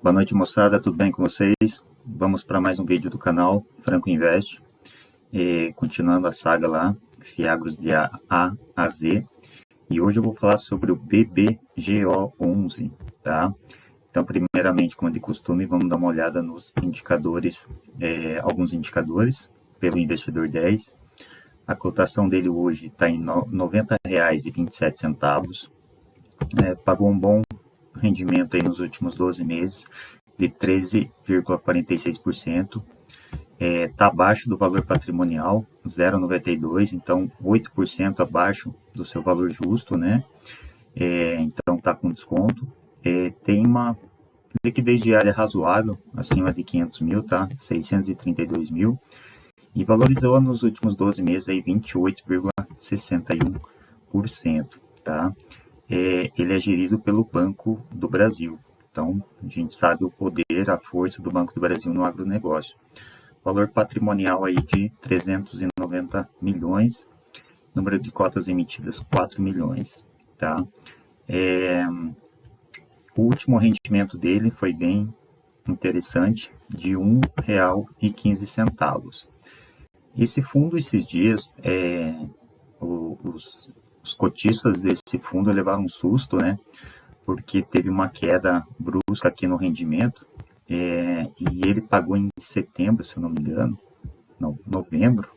Boa noite, moçada, tudo bem com vocês? Vamos para mais um vídeo do canal Franco Invest, continuando a saga lá, Fiagros de A Z, e hoje eu vou falar sobre o BBGO11, tá? Então, primeiramente, como de costume, vamos dar uma olhada nos indicadores, alguns indicadores, pelo Investidor 10. A cotação dele hoje está em R$ 90,27, pagou um bom rendimento aí nos últimos 12 meses, de 13,46%, está abaixo do valor patrimonial, 0,92, então 8% abaixo do seu valor justo, né? Então está com desconto. Tem uma liquidez diária razoável, acima de 500 mil, tá? 632 mil, e valorizou nos últimos 12 meses aí 28,61%, tá? Ele é gerido pelo Banco do Brasil. Então, a gente sabe o poder, a força do Banco do Brasil no agronegócio. Valor patrimonial aí de 390 milhões, número de cotas emitidas 4 milhões, tá? O último rendimento dele foi bem interessante, de R$ 1,15. Esse fundo, esses dias, os cotistas desse fundo levaram um susto, né? Porque teve uma queda brusca aqui no rendimento, e ele pagou em setembro, se eu não me engano, não, novembro,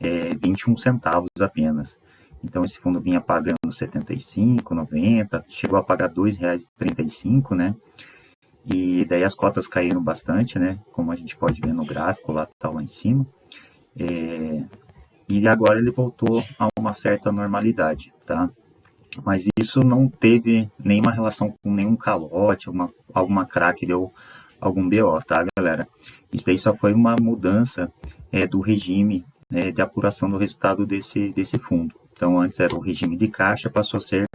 21 centavos apenas. Então esse fundo vinha pagando 75, 90, chegou a pagar R$ 2,35, né? E daí as cotas caíram bastante, né? Como a gente pode ver no gráfico, lá tá lá em cima. E agora ele voltou a uma certa normalidade, tá? Mas isso não teve nenhuma relação com nenhum calote, alguma craque deu algum BO, tá, galera? Isso daí só foi uma mudança do regime de apuração do resultado desse fundo. Então, antes era o regime de caixa, passou a ser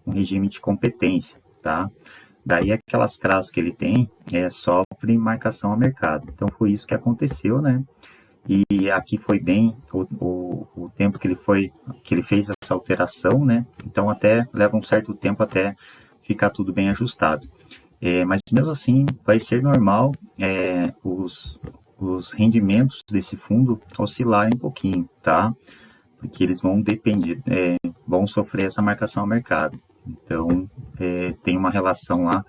um regime de competência, tá? Daí aquelas CRAs que ele tem sofrem marcação a mercado. Então, foi isso que aconteceu, né? E aqui foi bem o tempo que ele fez essa alteração, né? Então até leva um certo tempo até ficar tudo bem ajustado. Mas mesmo assim vai ser normal os rendimentos desse fundo oscilarem um pouquinho, tá? Porque eles vão depender, vão sofrer essa marcação ao mercado. Então tem uma relação lá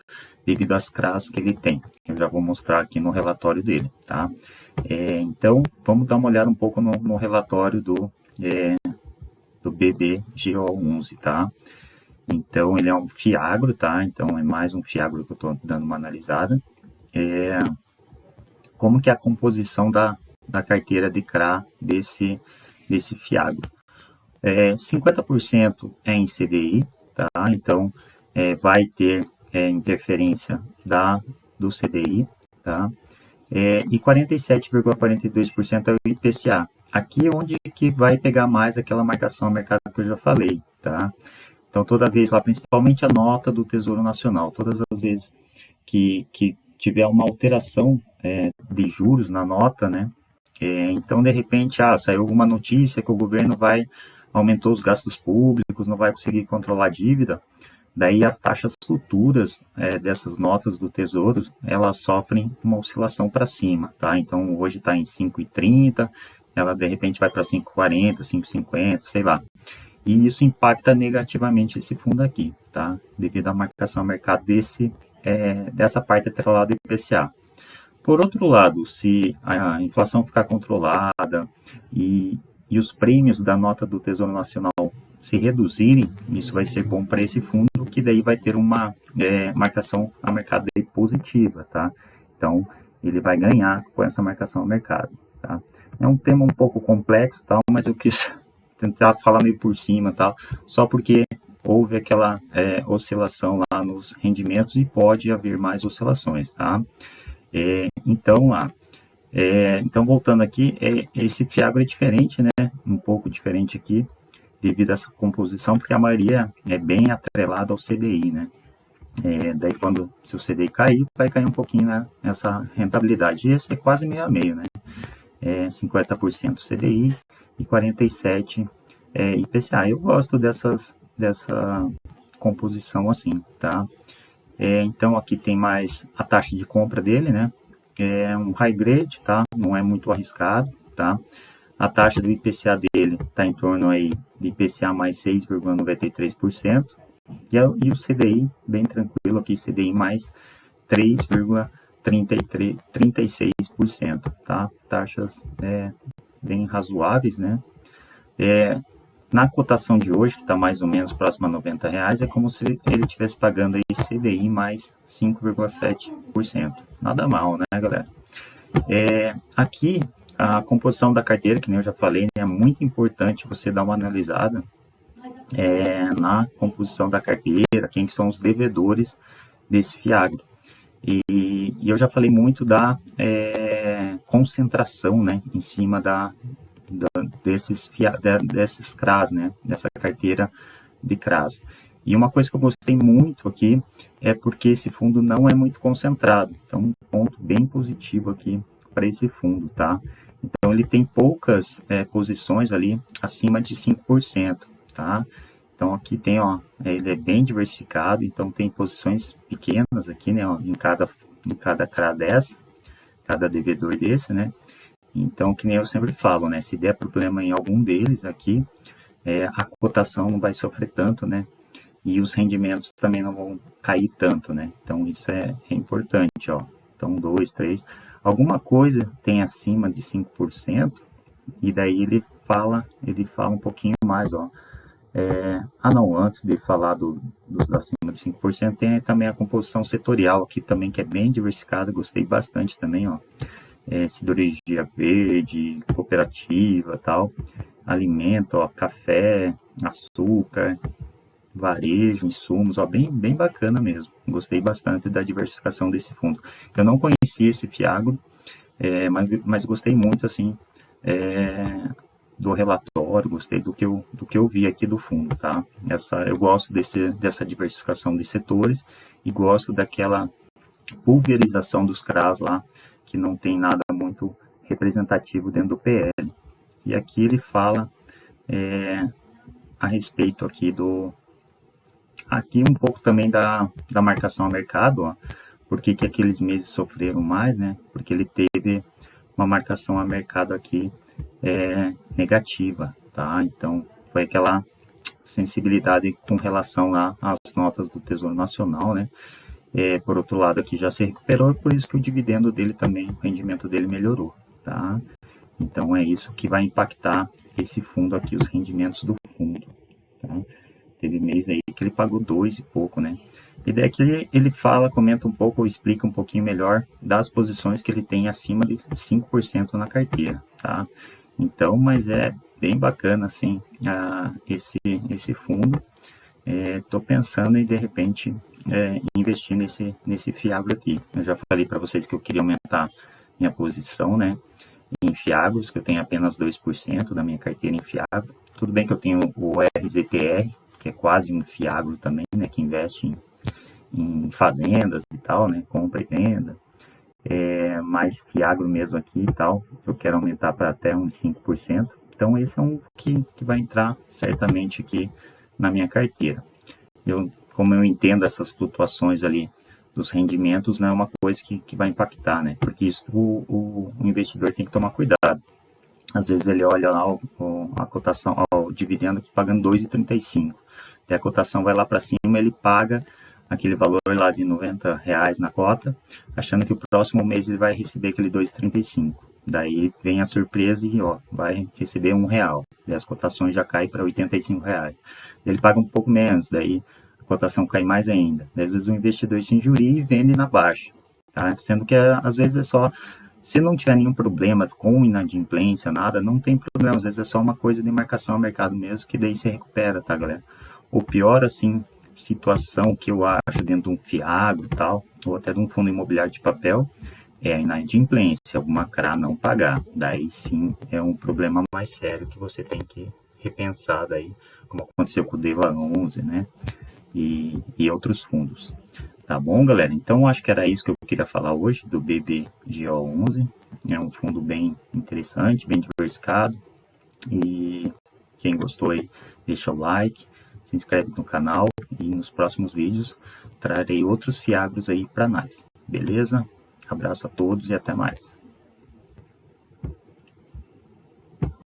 devido às CRAs que ele tem. Eu já vou mostrar aqui no relatório dele, tá? Então, vamos dar uma olhada um pouco no relatório do BBGO11, tá? Então, ele é um Fiagro, tá? Então, é mais um Fiagro que eu estou dando uma analisada. Como que é a composição da carteira de CRA desse Fiagro? 50% é em CDI, tá? Então, vai ter interferência do CDI, tá? E 47,42% é o IPCA. Aqui é onde que vai pegar mais aquela marcação a mercado que eu já falei, tá? Então, toda vez lá, principalmente a nota do Tesouro Nacional, todas as vezes que tiver uma alteração de juros na nota, né? Então, de repente, saiu alguma notícia que o governo aumentou os gastos públicos, não vai conseguir controlar a dívida, daí as taxas futuras dessas notas do Tesouro, elas sofrem uma oscilação para cima, tá? Então hoje está em 5,30, ela de repente vai para 5,40, 5,50, sei lá. E isso impacta negativamente esse fundo aqui, tá? Devido à marcação ao mercado dessa parte atrelada do IPCA. Por outro lado, se a inflação ficar controlada e os prêmios da nota do Tesouro Nacional se reduzirem, isso vai ser bom para esse fundo, que daí vai ter uma marcação a mercado positiva, tá? Então, ele vai ganhar com essa marcação ao mercado, tá? É um tema um pouco complexo, tal, mas eu quis tentar falar meio por cima, tal, só porque houve aquela oscilação lá nos rendimentos e pode haver mais oscilações, tá? Então, voltando aqui, esse Fiagro é diferente, né? Um pouco diferente aqui, devido a essa composição, porque a maioria é bem atrelada ao CDI, né? Daí, se o CDI cair, vai cair um pouquinho nessa rentabilidade. E esse é quase meio a meio, né? 50% CDI e 47% IPCA. Eu gosto dessa composição assim, tá? Então, aqui tem mais a taxa de compra dele, né? É um high grade, tá? Não é muito arriscado, tá? A taxa do IPCA dele está em torno aí de IPCA mais 6,93%. E o CDI, bem tranquilo aqui, CDI mais 3,36%, tá? Taxas bem razoáveis, né? Na cotação de hoje, que está mais ou menos próximo a R$ 90, é como se ele estivesse pagando aí CDI mais 5,7%. Nada mal, né, galera? Aqui, a composição da carteira, que nem eu já falei, né, é muito importante você dar uma analisada na composição da carteira, quem que são os devedores desse FIAGRO. E eu já falei muito da concentração, né, em cima desses CRAs, né, dessa carteira de CRAs. E uma coisa que eu gostei muito aqui é porque esse fundo não é muito concentrado. Então, um ponto bem positivo aqui para esse fundo, tá? Então, ele tem poucas posições ali acima de 5%, tá? Então, aqui tem, ó, ele é bem diversificado, então tem posições pequenas aqui, né, ó, em cada CRA dessa, cada devedor desse, né? Então, que nem eu sempre falo, né, se der problema em algum deles aqui, a cotação não vai sofrer tanto, né? E os rendimentos também não vão cair tanto, né? Então, isso é importante, ó. Então, 2, 3, alguma coisa tem acima de 5%, e daí ele fala um pouquinho mais, ó. Não, antes de falar dos acima de 5%, tem também a composição setorial aqui também, que é bem diversificada, gostei bastante também, ó. Siderurgia verde, cooperativa, tal, alimento, ó, café, açúcar, varejo, insumos, ó, bem bacana mesmo. Gostei bastante da diversificação desse fundo. Eu não conhecia esse FIAGRO, mas gostei muito, assim, do relatório, gostei do que eu vi aqui do fundo, tá? Eu gosto dessa diversificação de setores e gosto daquela pulverização dos CRAs lá, que não tem nada muito representativo dentro do PL. E aqui ele fala a respeito aqui aqui um pouco também da marcação a mercado, ó, porque que aqueles meses sofreram mais, né? Porque ele teve uma marcação a mercado aqui negativa, tá? Então, foi aquela sensibilidade com relação lá às notas do Tesouro Nacional, né? Por outro lado, aqui já se recuperou, por isso que o dividendo dele também, o rendimento dele melhorou, tá? Então, é isso que vai impactar esse fundo aqui, os rendimentos do fundo, tá? Teve mês aí que ele pagou 2 e pouco, né? E daí que ele fala, comenta um pouco, ou explica um pouquinho melhor das posições que ele tem acima de 5% na carteira, tá? Então, mas é bem bacana, assim, esse fundo. Estou pensando em, de repente, investir nesse FIAGRO aqui. Eu já falei para vocês que eu queria aumentar minha posição, né? Em FIAGROs, que eu tenho apenas 2% da minha carteira em FIAGRO. Tudo bem que eu tenho o RZTR, que é quase um FIAGRO também, né? Que investe em fazendas e tal, né? Compra e venda. Mais FIAGRO mesmo aqui e tal, eu quero aumentar para até uns 5%. Então, esse é um que vai entrar certamente aqui na minha carteira. Como eu entendo essas flutuações ali dos rendimentos, não é uma coisa que vai impactar, né? Porque isso o investidor tem que tomar cuidado. Às vezes ele olha lá a cotação, o dividendo aqui pagando 2,35. E a cotação vai lá para cima, ele paga aquele valor lá de R$ 90 na cota, achando que o próximo mês ele vai receber aquele 2,35. Daí vem a surpresa e vai receber R$ 1. E as cotações já caem para R$ 85. Ele paga um pouco menos, daí a cotação cai mais ainda. Daí, às vezes o investidor se injuria e vende na baixa. Tá? Sendo que às vezes é só, se não tiver nenhum problema com inadimplência, nada, não tem problema. Às vezes é só uma coisa de marcação ao mercado mesmo, que daí se recupera, tá, galera? O pior, assim, situação que eu acho dentro de um FIAGRO e tal, ou até de um fundo imobiliário de papel, é a inadimplência, alguma CRA não pagar. Daí sim é um problema mais sério que você tem que repensar daí, como aconteceu com o DEVA 11, né? E outros fundos. Tá bom, galera? Então, acho que era isso que eu queria falar hoje do BBGO 11. É um fundo bem interessante, bem diversificado. E quem gostou aí, deixa o like. se inscreve no canal e nos próximos vídeos trarei outros fiagros aí para análise. Beleza? Abraço a todos e até mais.